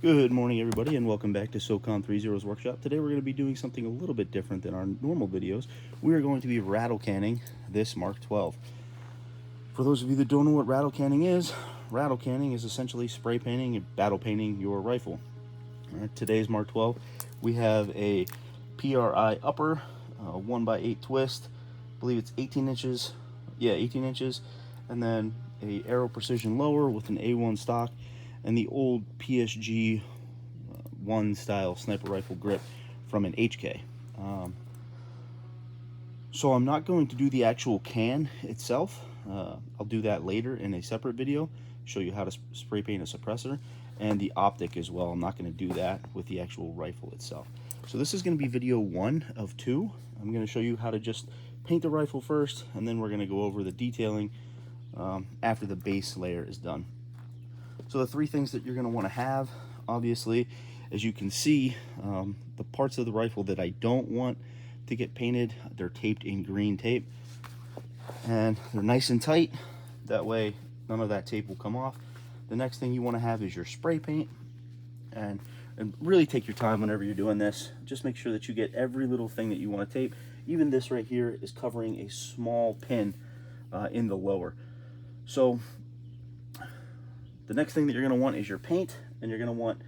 Good morning, everybody, and welcome back to SOCON30's Workshop. Today we're going to be doing something a little bit different than our normal videos. We are going to be rattle canning this Mark 12. For those of you that don't know what rattle canning is essentially spray painting and battle painting your rifle. Today's Mark 12, we have a PRI upper, 1x8 twist. I believe it's 18 inches. Yeah, 18 inches. And then a Aero Precision lower with an A1 stock and the old PSG 1 style sniper rifle grip from an HK. So I'm not going to do the actual can itself. I'll do that later in a separate video, show you how to spray paint a suppressor and the optic as well. I'm not going to do that with the actual rifle itself. So this is going to be video 1 of 2. I'm going to show you how to just paint the rifle first, and then we're going to go over the detailing after the base layer is done. So the three things that you're going to want to have, obviously, as you can see, the parts of the rifle that I don't want to get painted, they're taped in green tape, and they're nice and tight. That way none of that tape will come off. The next thing you want to have is your spray paint, and really take your time whenever you're doing this. Just make sure that you get every little thing that you want to tape. Even this right here is covering a small pin in the lower. So the next thing that you're going to want is your paint, and you're going to want,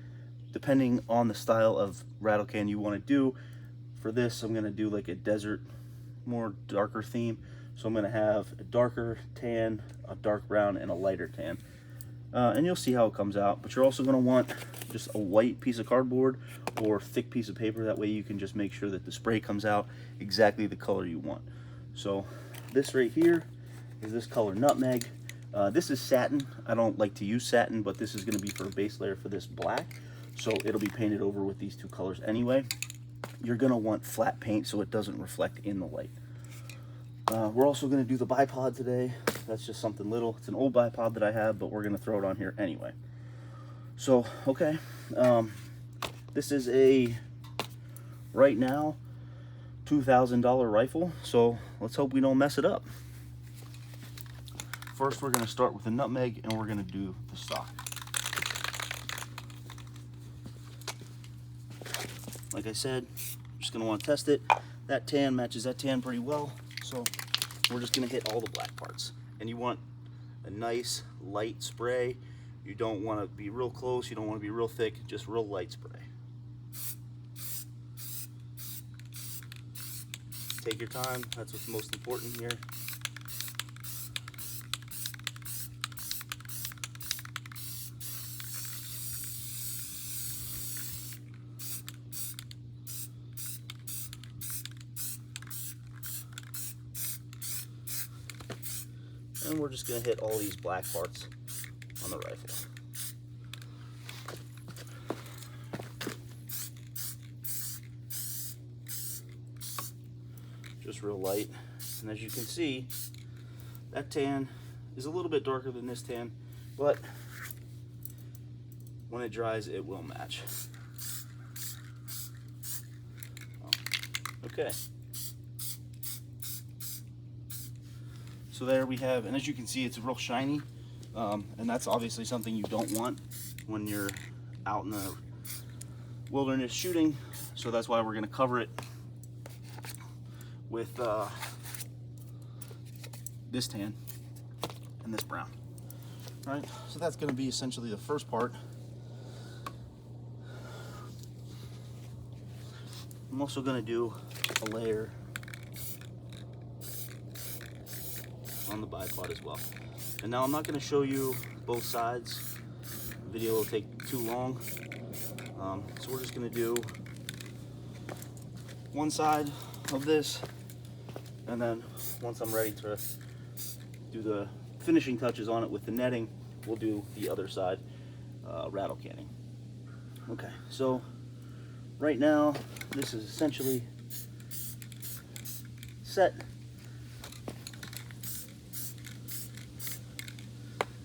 depending on the style of rattle can you want to do. For this, I'm going to do like a desert, more darker theme. So I'm going to have a darker tan, a dark brown, and a lighter tan. And you'll see how it comes out. But you're also going to want just a white piece of cardboard or thick piece of paper. That way you can just make sure that the spray comes out exactly the color you want. So this right here is this color Nutmeg. This is satin. I don't like to use satin, but this is going to be for a base layer for this black. So it'll be painted over with these two colors anyway. You're going to want flat paint so it doesn't reflect in the light. We're also going to do the bipod today. That's just something little. It's an old bipod that I have, but we're going to throw it on here anyway. So, okay. This is a, right now, $2,000 rifle. So let's hope we don't mess it up. First, we're going to start with the Nutmeg, and we're going to do the stock. Like I said, I'm just going to want to test it. That tan matches that tan pretty well, so we're just going to hit all the black parts. And you want a nice light spray. You don't want to be real close, you don't want to be real thick, just real light spray. Take your time, that's what's most important here. And we're just going to hit all these black parts on the rifle. Just real light. And as you can see, that tan is a little bit darker than this tan, but when it dries, it will match. Okay. So there we have, and as you can see, it's real shiny, and that's obviously something you don't want when you're out in the wilderness shooting. So that's why we're going to cover it with this tan and this brown. All right, so that's going to be essentially the first part. I'm also going to do a layer on the bipod as well. And now I'm not going to show you both sides. The video will take too long. So we're just going to do one side of this, and then once I'm ready to do the finishing touches on it with the netting, we'll do the other side, rattle canning. Okay, so right now this is essentially set.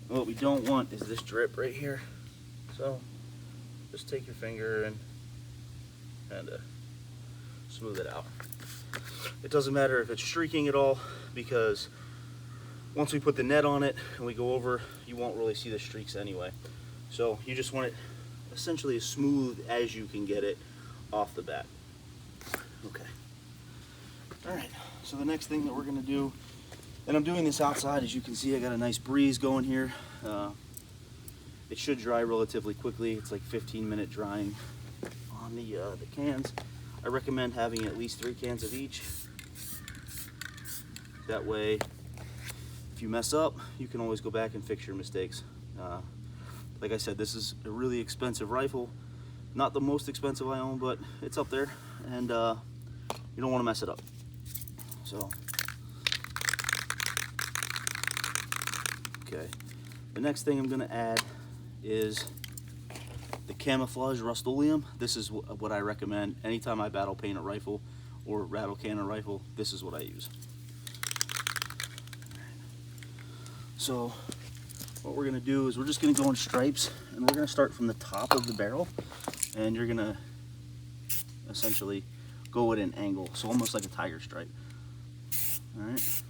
What we don't want is this drip right here. So just take your finger and kind of smooth it out. It doesn't matter if it's streaking at all, because once we put the net on it and we go over, you won't really see the streaks anyway. So you just want it essentially as smooth as you can get it off the bat. Okay. All right, so the next thing that we're gonna do, and I'm doing this outside, as you can see I got a nice breeze going here. It should dry relatively quickly. It's like 15-minute drying on the cans. I recommend having at least 3 cans of each. That way, if you mess up, you can always go back and fix your mistakes. Like I said, this is a really expensive rifle. Not the most expensive I own, but it's up there, and you don't want to mess it up. So, okay. The next thing I'm going to add is the Camouflage Rust-Oleum. This is what I recommend anytime I battle paint a rifle or rattle can a rifle. This is what I use. So what we're going to do is we're just going to go in stripes, and we're going to start from the top of the barrel, and you're going to essentially go at an angle, so almost like a tiger stripe. All right.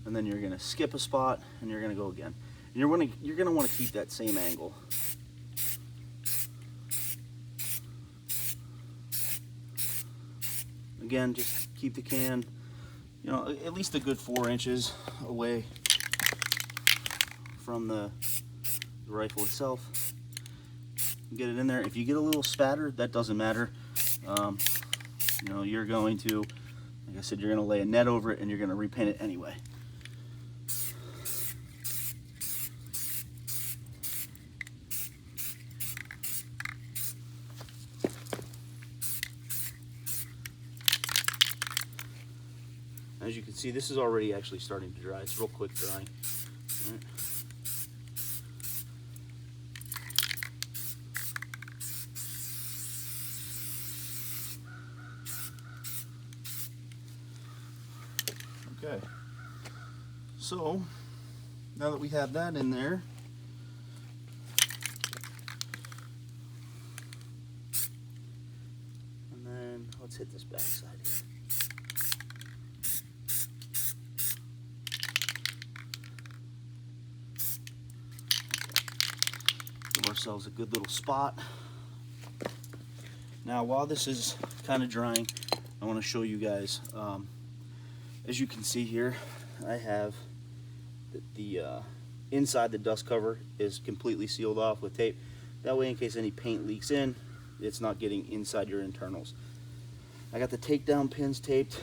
And then you're going to skip a spot, and you're going to go again. And you're going to want to keep that same angle. Again, just keep the can, you know, at least a good 4 inches away from the rifle itself. Get it in there. If you get a little spatter, that doesn't matter. You know, you're going to, like I said, you're going to lay a net over it, and you're going to repaint it anyway. As you can see, this is already actually starting to dry. It's real quick drying. All right. Okay, so now that we have that in there, and then let's hit this back side here. Give ourselves a good little spot. Now while this is kind of drying, I want to show you guys, as you can see here, I have the inside the dust cover is completely sealed off with tape. That way, in case any paint leaks in, it's not getting inside your internals. I got the takedown pins taped,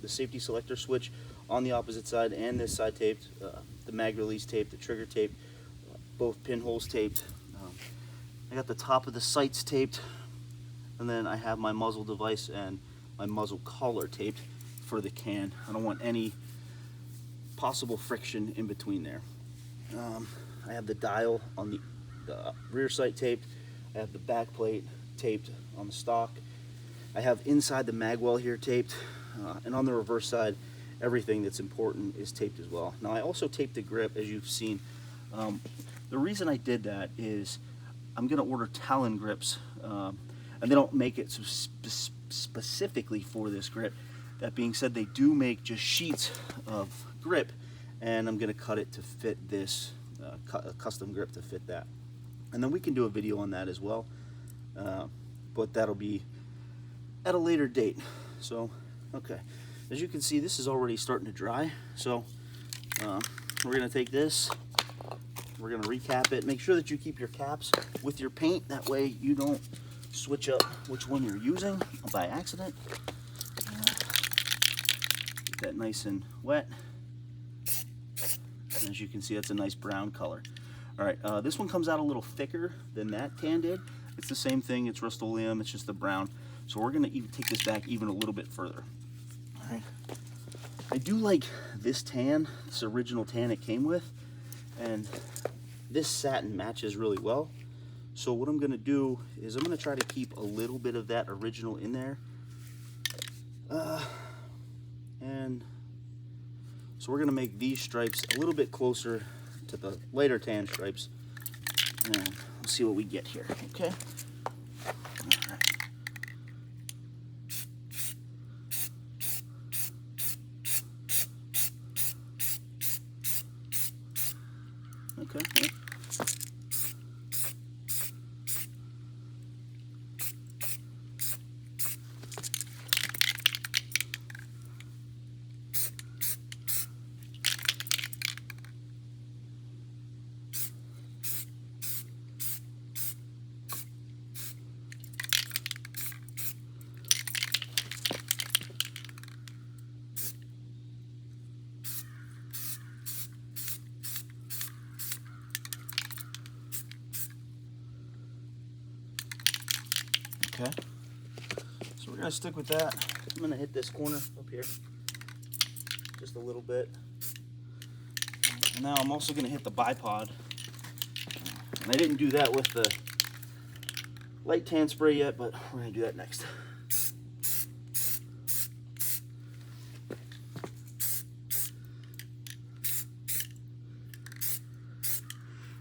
the safety selector switch on the opposite side and this side taped, the mag release tape, the trigger tape, both pinholes taped. I got the top of the sights taped, and then I have my muzzle device and my muzzle collar taped for the can. I don't want any possible friction in between there. I have the dial on the rear sight taped. I have the back plate taped on the stock. I have inside the mag well here taped, and on the reverse side, everything that's important is taped as well. Now I also taped the grip, as you've seen. The reason I did that is I'm going to order Talon grips, and they don't make it specifically for this grip. That being said, they do make just sheets of grip, and I'm going to cut it to fit this, a custom grip to fit that. And then we can do a video on that as well, but that'll be at a later date. So, okay. As you can see, this is already starting to dry. So, we're going to take this, we're going to recap it. Make sure that you keep your caps with your paint. That way you don't switch up which one you're using by accident. Get that nice and wet. And as you can see, that's a nice brown color. All right, this one comes out a little thicker than that tan did. It's the same thing, it's Rust-Oleum, it's just the brown. So we're gonna even take this back even a little bit further. All right. I do like this tan, this original tan it came with, and this satin matches really well. So what I'm gonna do is I'm gonna try to keep a little bit of that original in there. And so we're gonna make these stripes a little bit closer to the lighter tan stripes, and we'll see what we get here, okay? All right. Okay. Okay. Yeah. Okay, so we're gonna stick with that. I'm gonna hit this corner up here just a little bit. And now I'm also gonna hit the bipod. And I didn't do that with the light tan spray yet, but we're gonna do that next.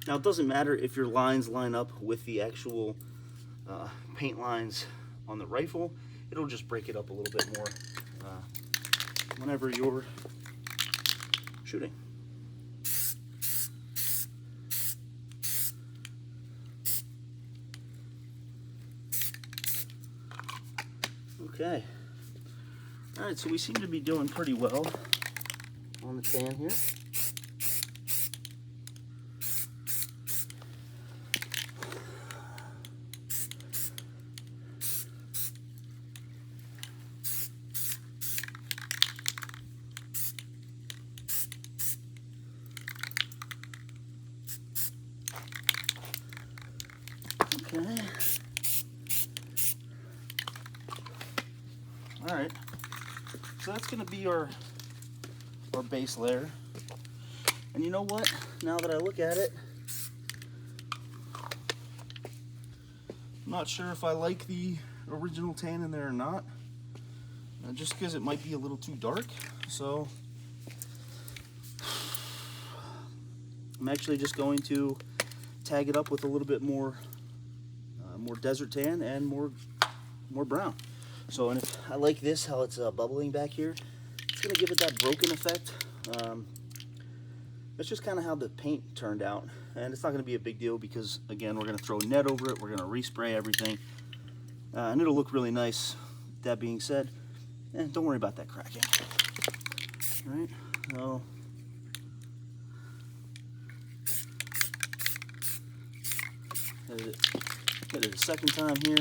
Now it doesn't matter if your lines line up with the actual paint lines on the rifle. It'll just break it up a little bit more whenever you're shooting. Okay. All right, so we seem to be doing pretty well on the tan here. Okay. All right. So that's going to be our base layer. And you know what? Now that I look at it, I'm not sure if I like the original tan in there or not. Just because it might be a little too dark. So I'm actually just going to tag it up with a little bit more desert tan and more brown. So, and if I like this, how it's bubbling back here, it's gonna give it that broken effect. That's just kind of how the paint turned out, and it's not gonna be a big deal because, again, we're gonna throw net over it, we're gonna respray everything, and it'll look really nice. That being said, don't worry about that cracking. All right, so hit it a second time here.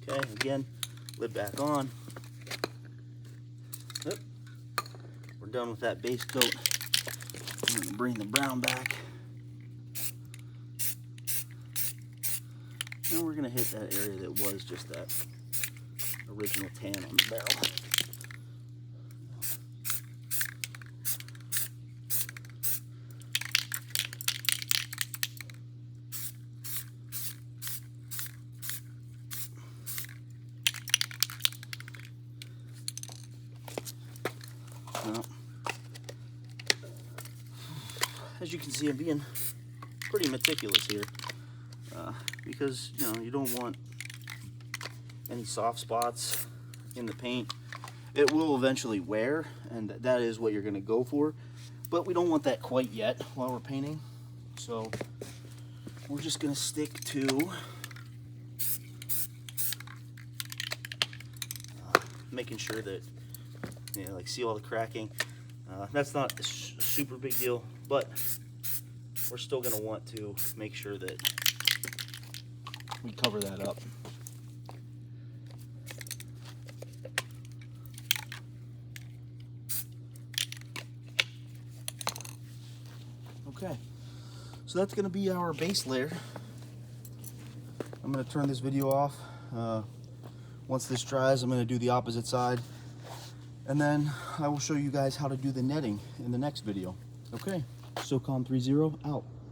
Okay, again, lid back on. Yep. We're done with that base coat. I'm going to bring the brown back. And we're going to hit that area that was just that original tan on the barrel. Now, as you can see, I'm being pretty meticulous here because you don't want any soft spots in the paint. It will eventually wear, and that is what you're going to go for, but we don't want that quite yet while we're painting. So we're just going to stick to making sure that like see all the cracking. That's not a super big deal, but we're still going to want to make sure that we cover that up. Okay, so that's going to be our base layer. I'm going to turn this video off. Once this dries, I'm going to do the opposite side, and then I will show you guys how to do the netting in the next video. Okay, SOCOM 30 out.